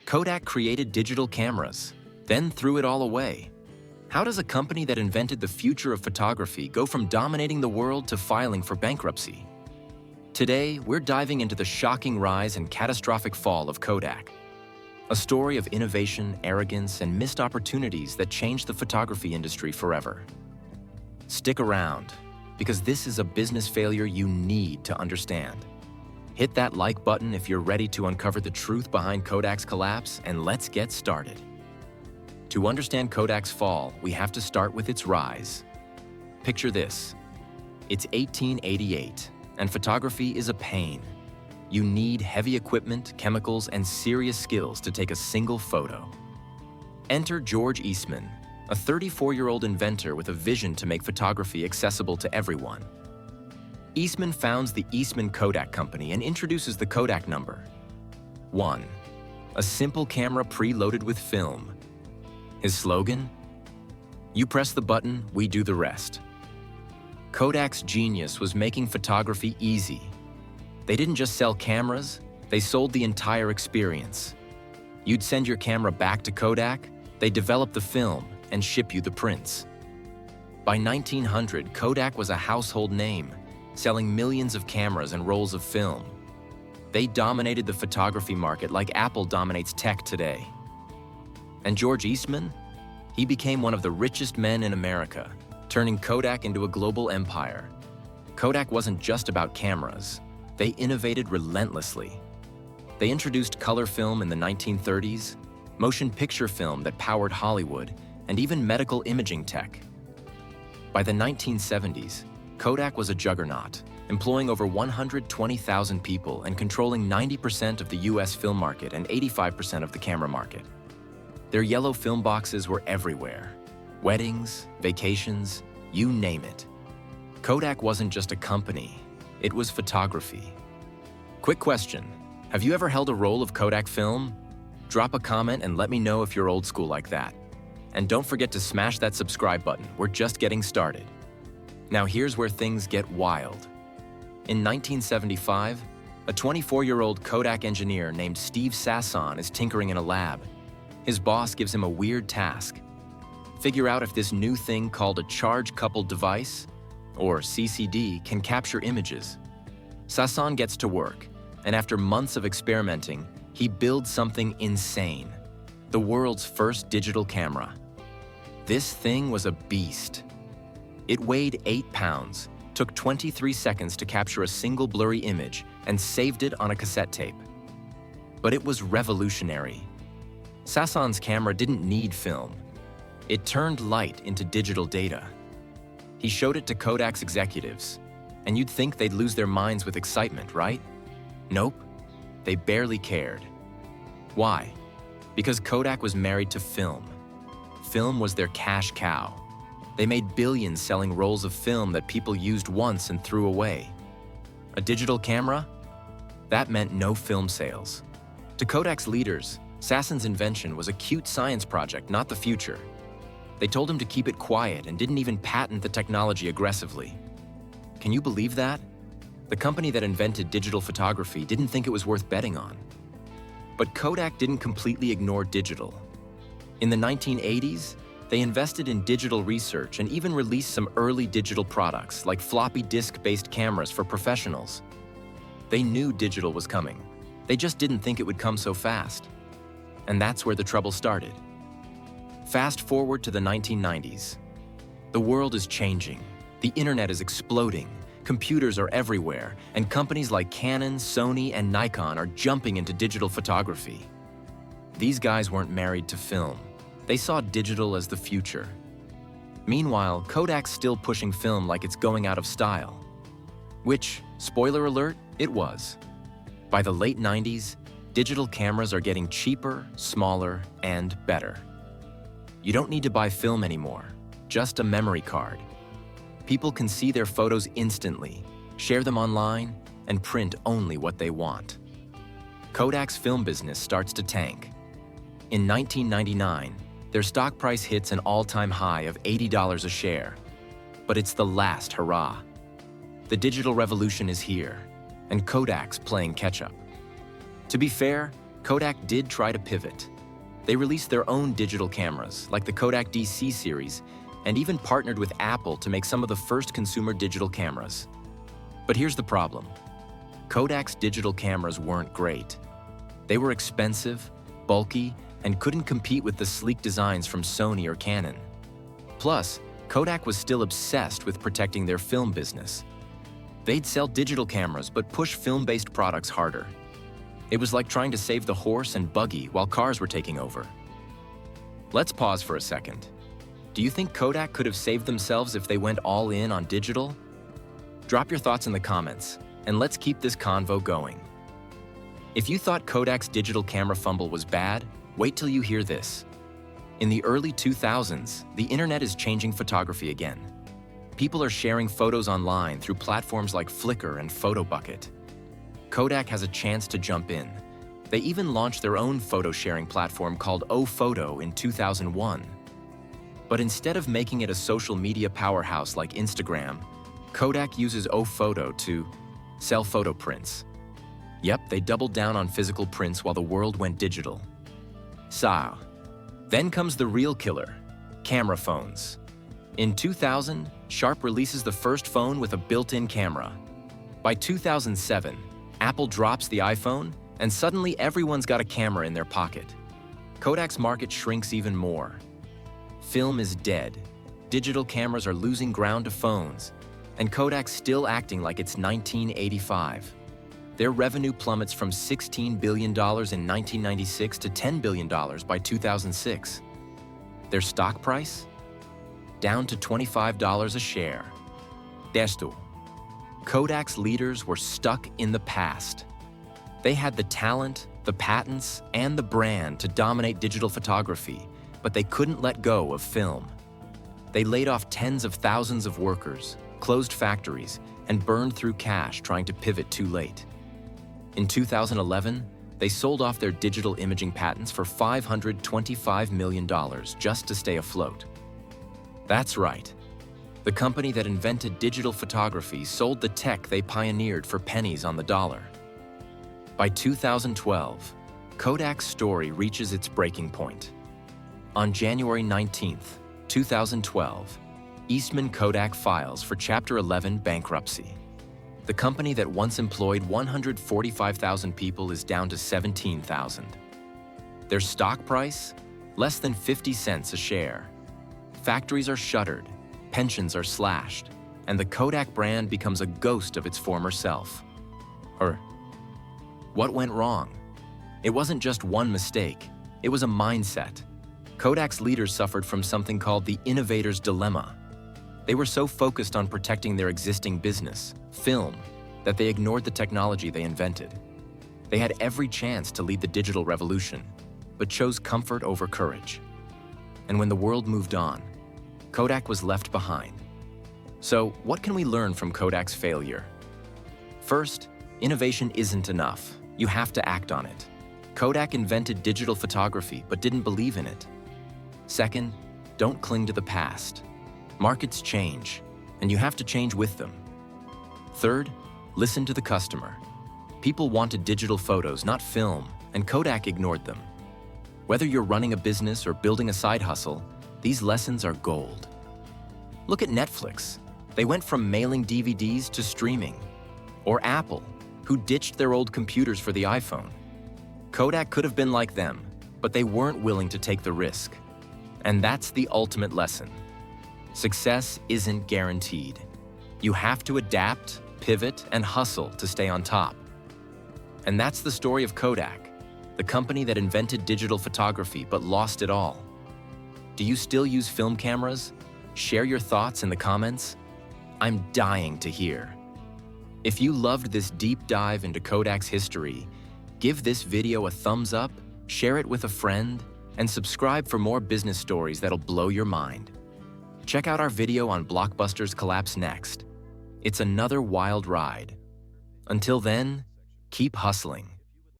Kodak created digital cameras, then threw it all away. How does a company that invented the future of photography go from dominating the world to filing for bankruptcy? Today, we're diving into the shocking rise and catastrophic fall of Kodak. A story of innovation, arrogance, and missed opportunities that changed the photography industry forever. Stick around, because this is a business failure you need to understand. Hit that like button if you're ready to uncover the truth behind Kodak's collapse, and let's get started. To understand Kodak's fall, we have to start with its rise. Picture this. It's 1888, and photography is a pain. You need heavy equipment, chemicals, and serious skills to take a single photo. Enter George Eastman, a 34-year-old inventor with a vision to make photography accessible to everyone. Eastman founds the Eastman Kodak Company and introduces the Kodak number. 1. A simple camera preloaded with film. His slogan? You press the button, we do the rest. Kodak's genius was making photography easy. They didn't just sell cameras, they sold the entire experience. You'd send your camera back to Kodak, they develop the film and ship you the prints. By 1900, Kodak was a household name, selling millions of cameras and rolls of film. They dominated the photography market like Apple dominates tech today. And George Eastman? He became one of the richest men in America, turning Kodak into a global empire. Kodak wasn't just about cameras. They innovated relentlessly. They introduced color film in the 1930s, motion picture film that powered Hollywood, and even medical imaging tech. By the 1970s, Kodak was a juggernaut, employing over 120,000 people and controlling 90% of the US film market and 85% of the camera market. Their yellow film boxes were everywhere. Weddings, vacations, you name it. Kodak wasn't just a company, it was photography. Quick question, have you ever held a roll of Kodak film? Drop a comment and let me know if you're old school like that. And don't forget to smash that subscribe button, we're just getting started. Now here's where things get wild. In 1975, a 24-year-old Kodak engineer named Steve Sasson is tinkering in a lab. His boss gives him a weird task. Figure out if this new thing called a charge-coupled device, or CCD, can capture images. Sasson gets to work, and after months of experimenting, he builds something insane, the world's first digital camera. This thing was a beast. It weighed 8 pounds, took 23 seconds to capture a single blurry image, and saved it on a cassette tape. But it was revolutionary. Sasson's camera didn't need film. It turned light into digital data. He showed it to Kodak's executives, and you'd think they'd lose their minds with excitement, right? Nope, they barely cared. Why? Because Kodak was married to film. Film was their cash cow. They made billions selling rolls of film that people used once and threw away. A digital camera? That meant no film sales. To Kodak's leaders, Sasson's invention was a cute science project, not the future. They told him to keep it quiet and didn't even patent the technology aggressively. Can you believe that? The company that invented digital photography didn't think it was worth betting on. But Kodak didn't completely ignore digital. In the 1980s, they invested in digital research and even released some early digital products like floppy disk-based cameras for professionals. They knew digital was coming. They just didn't think it would come so fast. And that's where the trouble started. Fast forward to the 1990s. The world is changing. The internet is exploding. Computers are everywhere, and companies like Canon, Sony, and Nikon are jumping into digital photography. These guys weren't married to film. They saw digital as the future. Meanwhile, Kodak's still pushing film like it's going out of style. Which, spoiler alert, it was. By the late 90s, digital cameras are getting cheaper, smaller, and better. You don't need to buy film anymore, just a memory card. People can see their photos instantly, share them online, and print only what they want. Kodak's film business starts to tank. In 1999, their stock price hits an all-time high of $80 a share. But it's the last hurrah. The digital revolution is here, and Kodak's playing catch-up. To be fair, Kodak did try to pivot. They released their own digital cameras, like the Kodak DC series, and even partnered with Apple to make some of the first consumer digital cameras. But here's the problem. Kodak's digital cameras weren't great. They were expensive, bulky, and couldn't compete with the sleek designs from Sony or Canon. Plus, Kodak was still obsessed with protecting their film business. They'd sell digital cameras but push film-based products harder. It was like trying to save the horse and buggy while cars were taking over. Let's pause for a second. Do you think Kodak could have saved themselves if they went all in on digital? Drop your thoughts in the comments, and let's keep this convo going. If you thought Kodak's digital camera fumble was bad, wait till you hear this. In the early 2000s, the internet is changing photography again. People are sharing photos online through platforms like Flickr and PhotoBucket. Kodak has a chance to jump in. They even launched their own photo-sharing platform called oPhoto in 2001. But instead of making it a social media powerhouse like Instagram, Kodak uses oPhoto to sell photo prints. Yep, they doubled down on physical prints while the world went digital. Then comes the real killer, camera phones. In 2000, Sharp releases the first phone with a built-in camera. By 2007, Apple drops the iPhone, and suddenly everyone's got a camera in their pocket. Kodak's market shrinks even more. Film is dead. Digital cameras are losing ground to phones, and Kodak's still acting like it's 1985. Their revenue plummets from $16 billion in 1996 to $10 billion by 2006. Their stock price? Down to $25 a share. Desto. Kodak's leaders were stuck in the past. They had the talent, the patents, and the brand to dominate digital photography, but they couldn't let go of film. They laid off tens of thousands of workers, closed factories, and burned through cash trying to pivot too late. In 2011, they sold off their digital imaging patents for $525 million just to stay afloat. That's right. The company that invented digital photography sold the tech they pioneered for pennies on the dollar. By 2012, Kodak's story reaches its breaking point. On January 19, 2012, Eastman Kodak files for Chapter 11 bankruptcy. The company that once employed 145,000 people is down to 17,000. Their stock price? Less than 50 cents a share. Factories are shuttered, pensions are slashed, and the Kodak brand becomes a ghost of its former self. What went wrong? It wasn't just one mistake, it was a mindset. Kodak's leaders suffered from something called the innovator's dilemma. They were so focused on protecting their existing business, film, that they ignored the technology they invented. They had every chance to lead the digital revolution, but chose comfort over courage. And when the world moved on, Kodak was left behind. So, what can we learn from Kodak's failure? First, innovation isn't enough. You have to act on it. Kodak invented digital photography but didn't believe in it. Second, don't cling to the past. Markets change, and you have to change with them. Third, listen to the customer. People wanted digital photos, not film, and Kodak ignored them. Whether you're running a business or building a side hustle, these lessons are gold. Look at Netflix. They went from mailing DVDs to streaming. Or Apple, who ditched their old computers for the iPhone. Kodak could have been like them, but they weren't willing to take the risk. And that's the ultimate lesson. Success isn't guaranteed. You have to adapt, pivot, and hustle to stay on top. And that's the story of Kodak, the company that invented digital photography but lost it all. Do you still use film cameras? Share your thoughts in the comments. I'm dying to hear. If you loved this deep dive into Kodak's history, give this video a thumbs up, share it with a friend, and subscribe for more business stories that'll blow your mind. Check out our video on Blockbuster's collapse next. It's another wild ride. Until then, keep hustling.